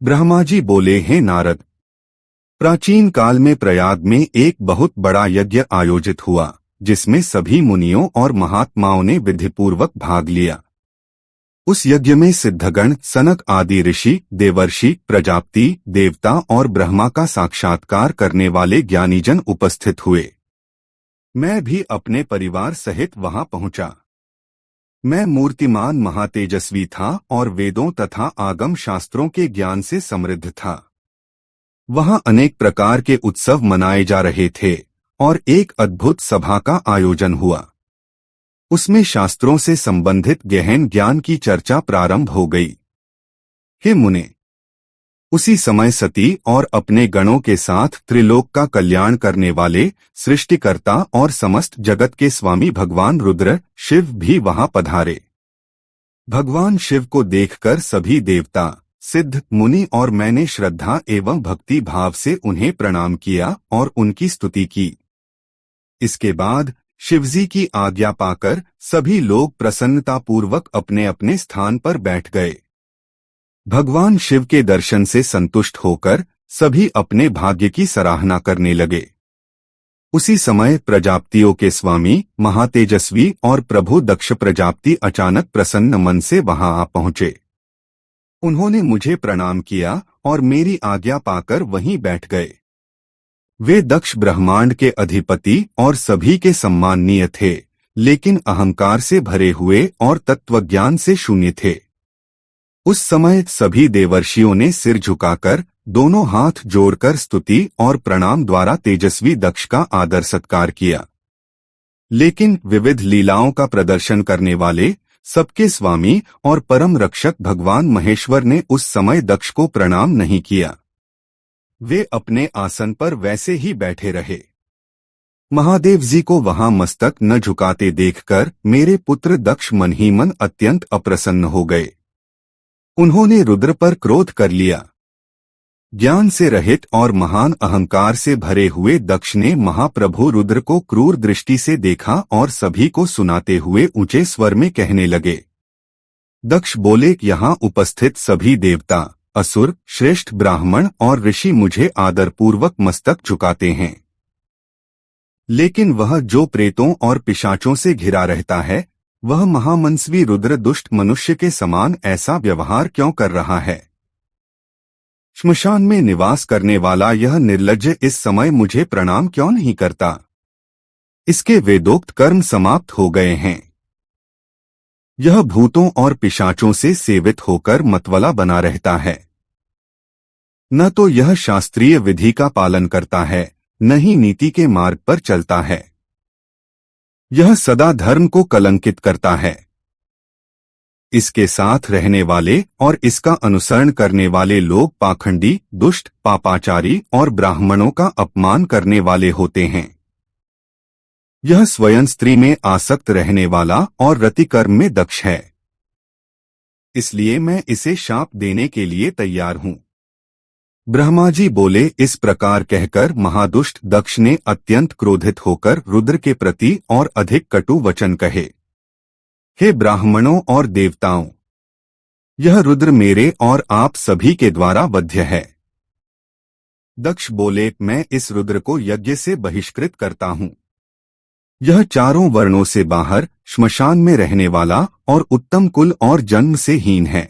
ब्रह्मा जी बोले, हे नारद, प्राचीन काल में प्रयाग में एक बहुत बड़ा यज्ञ आयोजित हुआ, जिसमें सभी मुनियों और महात्माओं ने विधिपूर्वक भाग लिया। उस यज्ञ में सिद्धगण, सनक आदि ऋषि, देवर्षि, प्रजापति, देवता और ब्रह्मा का साक्षात्कार करने वाले ज्ञानीजन उपस्थित हुए। मैं भी अपने परिवार सहित वहां पहुंचा। मैं मूर्तिमान महातेजस्वी था और वेदों तथा आगम शास्त्रों के ज्ञान से समृद्ध था। वहां अनेक प्रकार के उत्सव मनाए जा रहे थे और एक अद्भुत सभा का आयोजन हुआ। उसमें शास्त्रों से संबंधित गहन ज्ञान की चर्चा प्रारंभ हो गई। हे मुने, उसी समय सती और अपने गणों के साथ त्रिलोक का कल्याण करने वाले सृष्टिकर्ता और समस्त जगत के स्वामी भगवान रुद्र, शिव भी वहां पधारे। भगवान शिव को देखकर सभी देवता, सिद्ध, मुनि और मैंने श्रद्धा एवं भक्ति भाव से उन्हें प्रणाम किया और उनकी स्तुति की। इसके बाद शिवजी की आज्ञा पाकर सभी लोग प्रसन्नतापूर्वक अपने अपने स्थान पर बैठ गए। भगवान शिव के दर्शन से संतुष्ट होकर सभी अपने भाग्य की सराहना करने लगे। उसी समय प्रजापतियों के स्वामी, महातेजस्वी और प्रभु दक्ष प्रजापति अचानक प्रसन्न मन से वहां आ पहुंचे। उन्होंने मुझे प्रणाम किया और मेरी आज्ञा पाकर वहीं बैठ गए। वे दक्ष ब्रह्मांड के अधिपति और सभी के सम्माननीय थे, लेकिन अहंकार से भरे हुए और तत्वज्ञान से शून्य थे। उस समय सभी देवर्षियों ने सिर झुकाकर, दोनों हाथ जोड़कर स्तुति और प्रणाम द्वारा तेजस्वी दक्ष का आदर सत्कार किया। लेकिन विविध लीलाओं का प्रदर्शन करने वाले, सबके स्वामी और परम रक्षक भगवान महेश्वर ने उस समय दक्ष को प्रणाम नहीं किया। वे अपने आसन पर वैसे ही बैठे रहे। महादेव जी को वहां मस्तक न झुकाते देखकर मेरे पुत्र दक्ष मन ही मन अत्यंत अप्रसन्न हो गए। उन्होंने रुद्र पर क्रोध कर लिया। ज्ञान से रहित और महान अहंकार से भरे हुए दक्ष ने महाप्रभु रुद्र को क्रूर दृष्टि से देखा और सभी को सुनाते हुए ऊंचे स्वर में कहने लगे। दक्ष बोले, यहाँ उपस्थित सभी देवता, असुर, श्रेष्ठ ब्राह्मण और ऋषि मुझे आदरपूर्वक मस्तक झुकाते हैं, लेकिन वह जो प्रेतों और पिशाचों से घिरा रहता है, वह महामनस्वी रुद्र दुष्ट मनुष्य के समान ऐसा व्यवहार क्यों कर रहा है? श्मशान में निवास करने वाला यह निर्लज्ज इस समय मुझे प्रणाम क्यों नहीं करता? इसके वेदोक्त कर्म समाप्त हो गए हैं। यह भूतों और पिशाचों से सेवित होकर मतवाला बना रहता है। न तो यह शास्त्रीय विधि का पालन करता है, न ही नीति के मार्ग पर चलता है। यह सदा धर्म को कलंकित करता है। इसके साथ रहने वाले और इसका अनुसरण करने वाले लोग पाखंडी, दुष्ट, पापाचारी और ब्राह्मणों का अपमान करने वाले होते हैं। यह स्वयं स्त्री में आसक्त रहने वाला और रतिकर्म में दक्ष है। इसलिए मैं इसे शाप देने के लिए तैयार हूं। ब्रह्मा जी बोले। इस प्रकार कहकर महादुष्ट दक्ष ने अत्यंत क्रोधित होकर रुद्र के प्रति और अधिक कटु वचन कहे। हे ब्राह्मणों और देवताओं, यह रुद्र मेरे और आप सभी के द्वारा वध्य है। दक्ष बोले, मैं इस रुद्र को यज्ञ से बहिष्कृत करता हूं। यह चारों वर्णों से बाहर, श्मशान में रहने वाला और उत्तम कुल और जन्म से हीन है।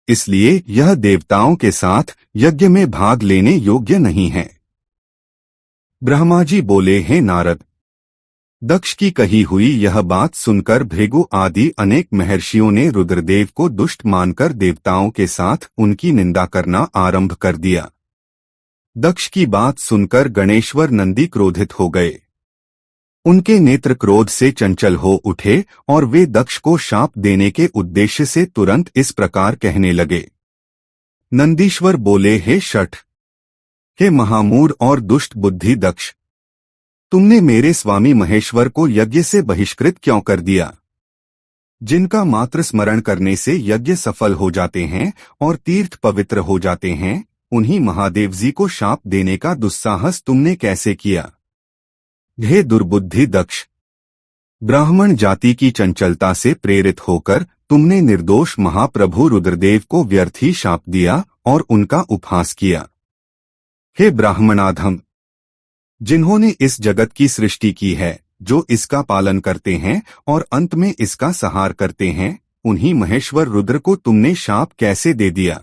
इसलिए यह देवताओं के साथ यज्ञ में भाग लेने योग्य नहीं है। ब्रह्मा जी बोले, हे नारद, दक्ष की कही हुई यह बात सुनकर भृगु आदि अनेक महर्षियों ने रुद्रदेव को दुष्ट मानकर देवताओं के साथ उनकी निंदा करना आरंभ कर दिया। दक्ष की बात सुनकर गणेश्वर नंदी क्रोधित हो गए। उनके नेत्र क्रोध से चंचल हो उठे और वे दक्ष को शाप देने के उद्देश्य से तुरंत इस प्रकार कहने लगे। नंदीश्वर बोले, हे शठ, हे महामूढ़ और दुष्ट बुद्धि दक्ष, तुमने मेरे स्वामी महेश्वर को यज्ञ से बहिष्कृत क्यों कर दिया? जिनका मात्र स्मरण करने से यज्ञ सफल हो जाते हैं और तीर्थ पवित्र हो जाते हैं, उन्हीं महादेव जी को शाप देने का दुस्साहस तुमने कैसे किया? हे दुर्बुद्धि दक्ष, ब्राह्मण जाति की चंचलता से प्रेरित होकर तुमने निर्दोष महाप्रभु रुद्रदेव को व्यर्थ ही शाप दिया और उनका उपहास किया। हे ब्राह्मणाधम, जिन्होंने इस जगत की सृष्टि की है, जो इसका पालन करते हैं और अंत में इसका संहार करते हैं, उन्हीं महेश्वर रुद्र को तुमने शाप कैसे दे दिया।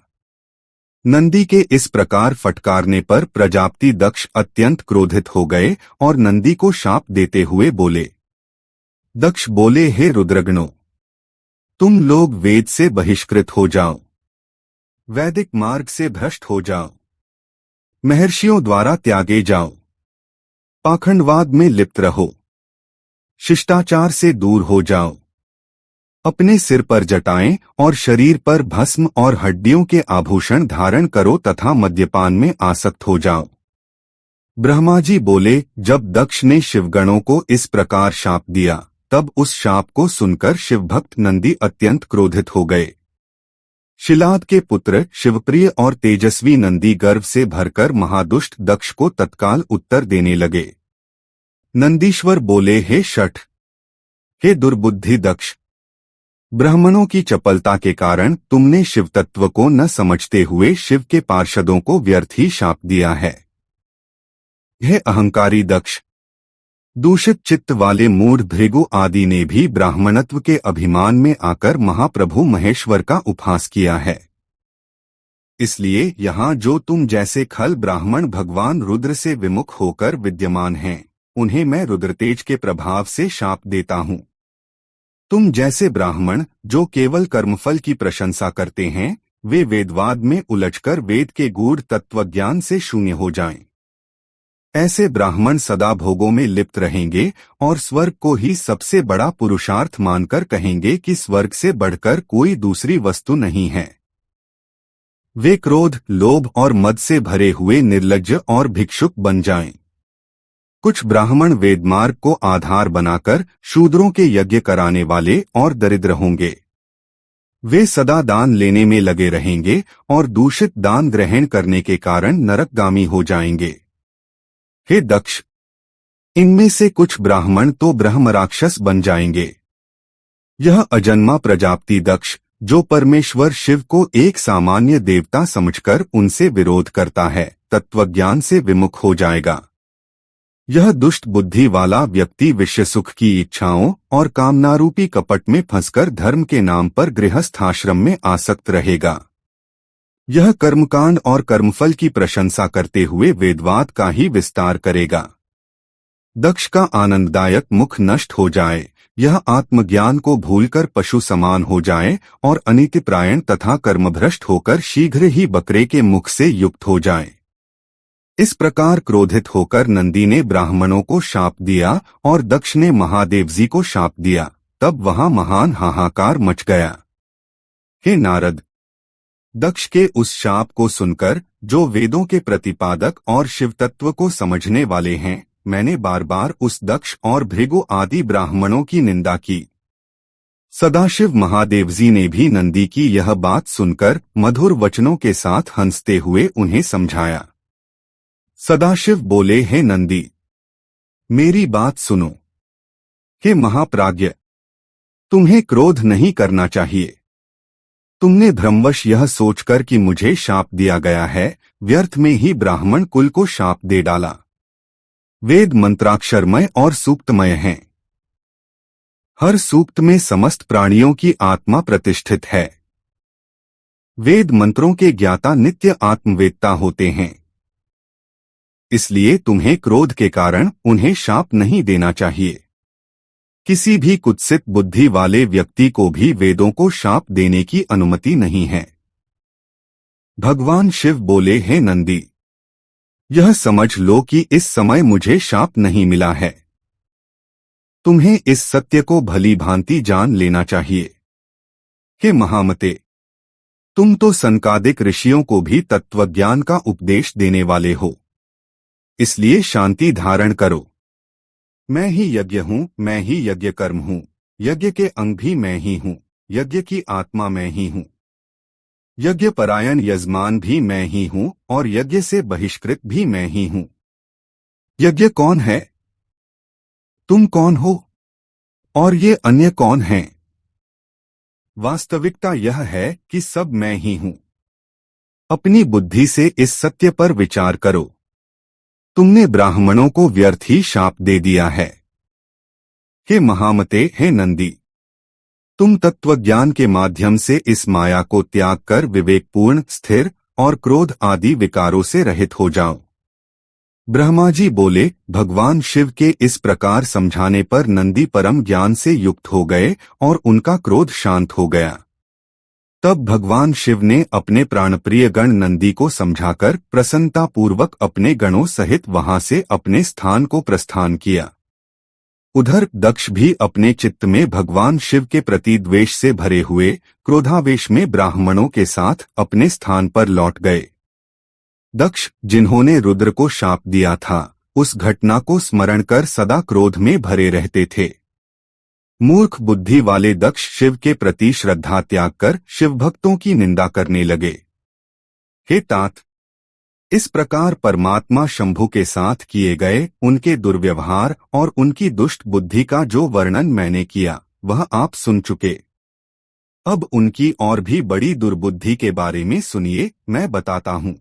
नंदी के इस प्रकार फटकारने पर प्रजापति दक्ष अत्यंत क्रोधित हो गए और नंदी को शाप देते हुए बोले। दक्ष बोले, हे रुद्रगणों, तुम लोग वेद से बहिष्कृत हो जाओ, वैदिक मार्ग से भ्रष्ट हो जाओ, महर्षियों द्वारा त्यागे जाओ, पाखंडवाद में लिप्त रहो, शिष्टाचार से दूर हो जाओ, अपने सिर पर जटाएं और शरीर पर भस्म और हड्डियों के आभूषण धारण करो तथा मद्यपान में आसक्त हो जाओ। ब्रह्मा जी बोले, जब दक्ष ने शिवगणों को इस प्रकार शाप दिया, तब उस शाप को सुनकर शिवभक्त नंदी अत्यंत क्रोधित हो गए। शिलाद के पुत्र शिवप्रिय और तेजस्वी नंदी गर्व से भरकर महादुष्ट दक्ष को तत्काल उत्तर देने लगे। नंदीश्वर बोले, हे शठ, हे दुर्बुद्धि दक्ष, ब्राह्मणों की चपलता के कारण तुमने शिव तत्व को न समझते हुए शिव के पार्षदों को व्यर्थ ही शाप दिया है। हे अहंकारी दक्ष, दूषित चित्त वाले मूढ़ भृगु आदि ने भी ब्राह्मणत्व के अभिमान में आकर महाप्रभु महेश्वर का उपहास किया है। इसलिए यहाँ जो तुम जैसे खल ब्राह्मण भगवान रुद्र से विमुख होकर विद्यमान हैं, उन्हें मैं रुद्रतेज के प्रभाव से शाप देता हूँ। तुम जैसे ब्राह्मण जो केवल कर्मफल की प्रशंसा करते हैं, वे वेदवाद में उलझकर वेद के गूढ़ तत्वज्ञान से शून्य हो जाएं। ऐसे ब्राह्मण सदा भोगों में लिप्त रहेंगे और स्वर्ग को ही सबसे बड़ा पुरुषार्थ मानकर कहेंगे कि स्वर्ग से बढ़कर कोई दूसरी वस्तु नहीं है। वे क्रोध, लोभ और मद से भरे हुए निर्लज्ज और भिक्षुक बन जाएं। कुछ ब्राह्मण वेदमार्ग को आधार बनाकर शूद्रों के यज्ञ कराने वाले और दरिद्र होंगे। वे सदा दान लेने में लगे रहेंगे और दूषित दान ग्रहण करने के कारण नरकगामी हो जाएंगे। हे दक्ष, इनमें से कुछ ब्राह्मण तो ब्रह्म राक्षस बन जाएंगे। यह अजन्मा प्रजापति दक्ष, जो परमेश्वर शिव को एक सामान्य देवता समझकर उनसे विरोध करता है, तत्वज्ञान से विमुख हो जाएगा। यह दुष्ट बुद्धि वाला व्यक्ति विषय सुख की इच्छाओं और कामनारूपी कपट में फंसकर धर्म के नाम पर गृहस्थाश्रम में आसक्त रहेगा। यह कर्मकांड और कर्मफल की प्रशंसा करते हुए वेदवाद का ही विस्तार करेगा। दक्ष का आनंददायक मुख नष्ट हो जाए, यह आत्मज्ञान को भूलकर पशु समान हो जाए और अनीतिपरायण तथा कर्मभ्रष्ट होकर शीघ्र ही बकरे के मुख से युक्त हो जाए। इस प्रकार क्रोधित होकर नंदी ने ब्राह्मणों को शाप दिया और दक्ष ने महादेव जी को शाप दिया। तब वहां महान हाहाकार मच गया। हे नारद, दक्ष के उस शाप को सुनकर, जो वेदों के प्रतिपादक और शिव तत्व को समझने वाले हैं, मैंने बार बार उस दक्ष और भृगु आदि ब्राह्मणों की निंदा की। सदाशिव महादेव जी ने भी नंदी की यह बात सुनकर मधुर वचनों के साथ हंसते हुए उन्हें समझाया। सदाशिव बोले, हे नंदी, मेरी बात सुनो। हे महाप्राज्ञ, तुम्हें क्रोध नहीं करना चाहिए। तुमने भ्रमवश यह सोचकर कि मुझे शाप दिया गया है, व्यर्थ में ही ब्राह्मण कुल को शाप दे डाला। वेद मंत्राक्षरमय और सूक्तमय हैं। हर सूक्त में समस्त प्राणियों की आत्मा प्रतिष्ठित है। वेद मंत्रों के ज्ञाता नित्य आत्मवेत्ता होते हैं। इसलिए तुम्हें क्रोध के कारण उन्हें शाप नहीं देना चाहिए। किसी भी कुत्सित बुद्धि वाले व्यक्ति को भी वेदों को शाप देने की अनुमति नहीं है। भगवान शिव बोले, हे नंदी, यह समझ लो कि इस समय मुझे शाप नहीं मिला है। तुम्हें इस सत्य को भली भांति जान लेना चाहिए। हे महामते, तुम तो सनकादिक ऋषियों को भी तत्वज्ञान का उपदेश देने वाले हो। इसलिए शांति धारण करो। मैं ही यज्ञ हूँ, मैं ही यज्ञ कर्म हूँ। यज्ञ के अंग भी मैं ही हूँ। यज्ञ की आत्मा मैं ही हूँ। यज्ञ परायण यजमान भी मैं ही हूँ और यज्ञ से बहिष्कृत भी मैं ही हूँ। यज्ञ कौन है? तुम कौन हो? और ये अन्य कौन हैं? वास्तविकता यह है कि सब मैं ही हूँ। अपनी बुद्धि से इस सत्य पर विचार करो। तुमने ब्राह्मणों को व्यर्थ ही शाप दे दिया है। हे महामते, हे नंदी, तुम तत्वज्ञान के माध्यम से इस माया को त्याग कर विवेकपूर्ण, स्थिर और क्रोध आदि विकारों से रहित हो जाओ। ब्रह्मा जी बोले। भगवान शिव के इस प्रकार समझाने पर नंदी परम ज्ञान से युक्त हो गए और उनका क्रोध शांत हो गया। तब भगवान शिव ने अपने प्राणप्रिय गण नंदी को समझाकर प्रसन्नतापूर्वक अपने गणों सहित वहां से अपने स्थान को प्रस्थान किया। उधर दक्ष भी अपने चित्त में भगवान शिव के प्रति द्वेष से भरे हुए क्रोधावेश में ब्राह्मणों के साथ अपने स्थान पर लौट गए। दक्ष, जिन्होंने रुद्र को शाप दिया था, उस घटना को स्मरण कर सदा क्रोध में भरे रहते थे। मूर्ख बुद्धि वाले दक्ष शिव के प्रति श्रद्धा त्याग कर शिव भक्तों की निंदा करने लगे। हे तात, इस प्रकार परमात्मा शंभु के साथ किए गए उनके दुर्व्यवहार और उनकी दुष्ट बुद्धि का जो वर्णन मैंने किया वह आप सुन चुके। अब उनकी और भी बड़ी दुर्बुद्धि के बारे में सुनिए, मैं बताता हूँ।